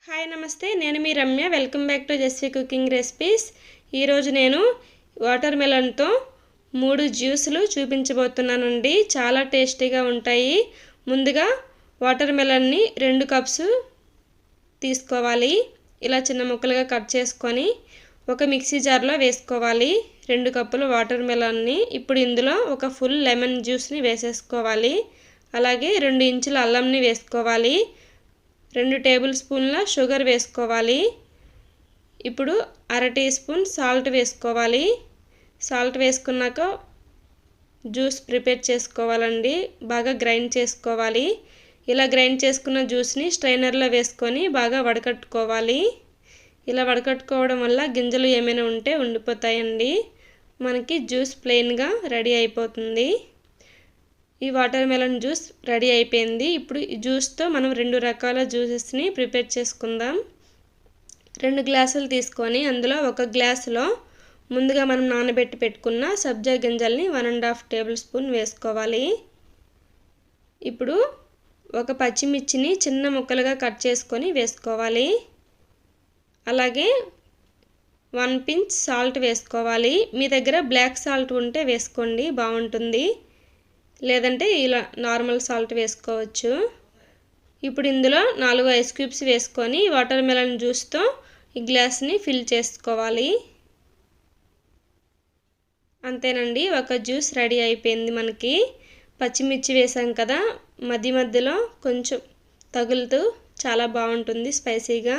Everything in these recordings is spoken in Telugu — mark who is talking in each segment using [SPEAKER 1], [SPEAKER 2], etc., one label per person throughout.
[SPEAKER 1] హాయ్ నమస్తే, నేను మీ Ramya. Welcome back to Jessie cooking recipes. ఈరోజు నేను వాటర్ మెలన్తో 3 జ్యూసులు చూపించబోతున్నానండి. చాలా టేస్టీగా ఉంటాయి. ముందుగా వాటర్ మెలన్ని 2 కప్స్ తీసుకోవాలి. ఇలా చిన్న ముక్కలుగా కట్ చేసుకొని ఒక మిక్సీ జార్లో వేసుకోవాలి 2 కప్పుల వాటర్ మెలన్ని. ఇప్పుడు ఇందులో ఒక ఫుల్ లెమన్ జ్యూస్ని వేసేసుకోవాలి. అలాగే 2 ఇంచుల అల్లంని వేసుకోవాలి. 2 టేబుల్ స్పూన్ల షుగర్ వేసుకోవాలి. ఇప్పుడు 1/2 టీ స్పూన్ సాల్ట్ వేసుకోవాలి. సాల్ట్ వేసుకున్నాక జ్యూస్ ప్రిపేర్ చేసుకోవాలండి. బాగా గ్రైండ్ చేసుకోవాలి. ఇలా గ్రైండ్ చేసుకున్న జ్యూస్ని స్ట్రైనర్లో వేసుకొని బాగా వడకట్టుకోవాలి. ఇలా వడకట్టుకోవడం వల్ల గింజలు ఏమైనా ఉంటే ఉండిపోతాయండి. మనకి జ్యూస్ ప్లెయిన్గా రెడీ అయిపోతుంది. ఈ వాటర్ మెలన్ జ్యూస్ రెడీ అయిపోయింది. ఇప్పుడు ఈ జ్యూస్తో మనం 2 రకాల జ్యూసెస్ని ప్రిపేర్ చేసుకుందాం. 2 గ్లాసులు తీసుకొని అందులో 1 గ్లాసులో ముందుగా మనం నానబెట్టి పెట్టుకున్న సబ్జా గింజల్ని 1.5 టేబుల్ స్పూన్ వేసుకోవాలి. ఇప్పుడు ఒక పచ్చిమిర్చిని చిన్న ముక్కలుగా కట్ చేసుకొని వేసుకోవాలి. అలాగే 1 పించ్ సాల్ట్ వేసుకోవాలి. మీ దగ్గర బ్లాక్ సాల్ట్ ఉంటే వేసుకోండి, బాగుంటుంది. లేదంటే ఇలా నార్మల్ సాల్ట్ వేసుకోవచ్చు. ఇప్పుడు ఇందులో 4 ఐస్ క్యూబ్స్ వేసుకొని వాటర్ మెలన్ జ్యూస్తో ఈ గ్లాస్ని ఫిల్ చేసుకోవాలి. అంతేనండి, ఒక జ్యూస్ రెడీ అయిపోయింది మనకి. పచ్చిమిర్చి వేసాం కదా, మధ్య మధ్యలో కొంచెం తగులుతూ చాలా బాగుంటుంది స్పైసీగా.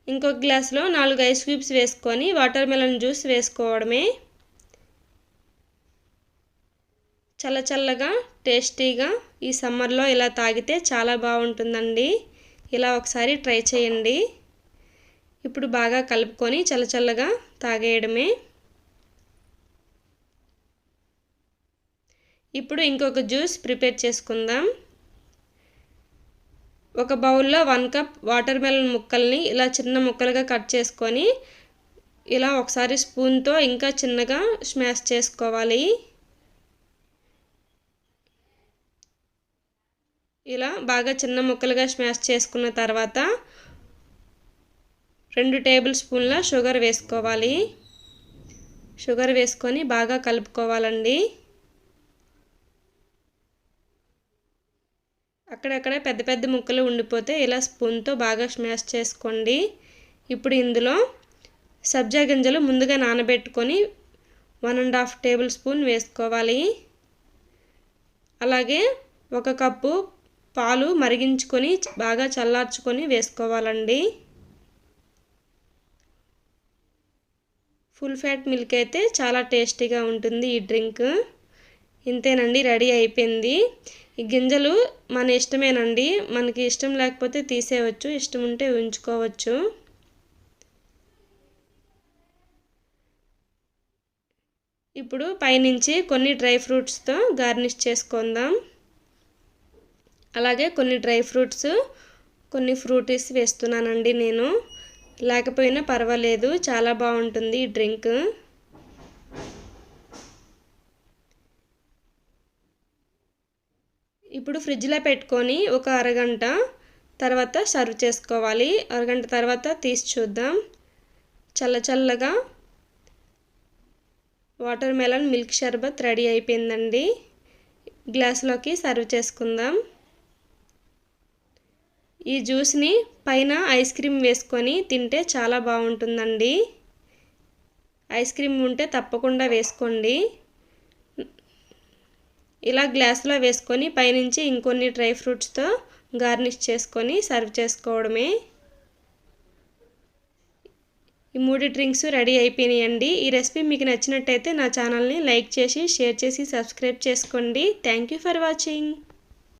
[SPEAKER 1] ఇంకొక గ్లాస్లో 4 ఐస్ క్యూబ్స్ వేసుకొని వాటర్ మెలన్ జ్యూస్ వేసుకోవడమే. చల్లగా టేస్టీగా ఈ సమ్మర్లో ఇలా తాగితే చాలా బాగుంటుందండి. ఇలా ఒకసారి ట్రై చేయండి. ఇప్పుడు బాగా కలుపుకొని చల్లగా తాగేయడమే. ఇప్పుడు ఇంకొక జ్యూస్ ప్రిపేర్ చేసుకుందాం. ఒక బౌల్లో 1 కప్ వాటర్ మెలన్ ముక్కల్ని ఇలా చిన్న ముక్కలుగా కట్ చేసుకొని ఇలా ఒకసారి స్పూన్తో ఇంకా చిన్నగా స్మాష్ చేసుకోవాలి. ఇలా బాగా చిన్న ముక్కలుగా స్మాష్ చేసుకున్న తర్వాత 2 టేబుల్ స్పూన్ల షుగర్ వేసుకోవాలి. షుగర్ వేసుకొని బాగా కలుపుకోవాలండి. అక్కడక్కడ పెద్ద ముక్కలు ఉండిపోతే ఇలా స్పూన్తో బాగా స్మాష్ చేసుకోండి. ఇప్పుడు ఇందులో సబ్జా గింజలు ముందుగా నానబెట్టుకొని 1.5 టేబుల్ స్పూన్ వేసుకోవాలి. అలాగే 1 కప్పు పాలు మరిగించుకొని బాగా చల్లార్చుకొని వేసుకోవాలండి. ఫుల్ ఫ్యాట్ మిల్క్ అయితే చాలా టేస్టీగా ఉంటుంది ఈ డ్రింక్. ఇంతేనండి, రెడీ అయిపోయింది. ఈ గింజలు మన ఇష్టమేనండి. మనకి ఇష్టం లేకపోతే తీసేయవచ్చు, ఇష్టం ఉంటే ఉంచుకోవచ్చు. ఇప్పుడు పైనుంచి కొన్ని డ్రై ఫ్రూట్స్తో గార్నిష్ చేసుకుందాం. అలాగే కొన్ని డ్రై ఫ్రూట్స్, కొన్ని ఫ్రూటీస్ వేస్తున్నానండి నేను. లేకపోయినా పర్వాలేదు, చాలా బాగుంటుంది ఈ డ్రింక్. ఇప్పుడు ఫ్రిడ్జ్లో పెట్టుకొని ఒక అరగంట తర్వాత సర్వ్ చేసుకోవాలి. అరగంట తర్వాత తీసి చూద్దాం. చల్లగా వాటర్ మెలన్ మిల్క్ షర్బత్ రెడీ అయిపోయిందండి. గ్లాస్లోకి సర్వ్ చేసుకుందాం. ఈ జ్యూస్ని పైన ఐస్ క్రీమ్ వేసుకొని తింటే చాలా బాగుంటుందండి. ఐస్ క్రీమ్ ఉంటే తప్పకుండా వేసుకోండి. ఇలా గ్లాస్లో వేసుకొని పైనుంచి ఇంకొన్ని డ్రై ఫ్రూట్స్తో గార్నిష్ చేసుకొని సర్వ్ చేసుకోవడమే. ఈ 3 డ్రింక్స్ రెడీ అయిపోయినాయండి. ఈ రెసిపీ మీకు నచ్చినట్టయితే నా ఛానల్ని లైక్ చేసి, షేర్ చేసి, సబ్స్క్రైబ్ చేసుకోండి. Thank you for watching.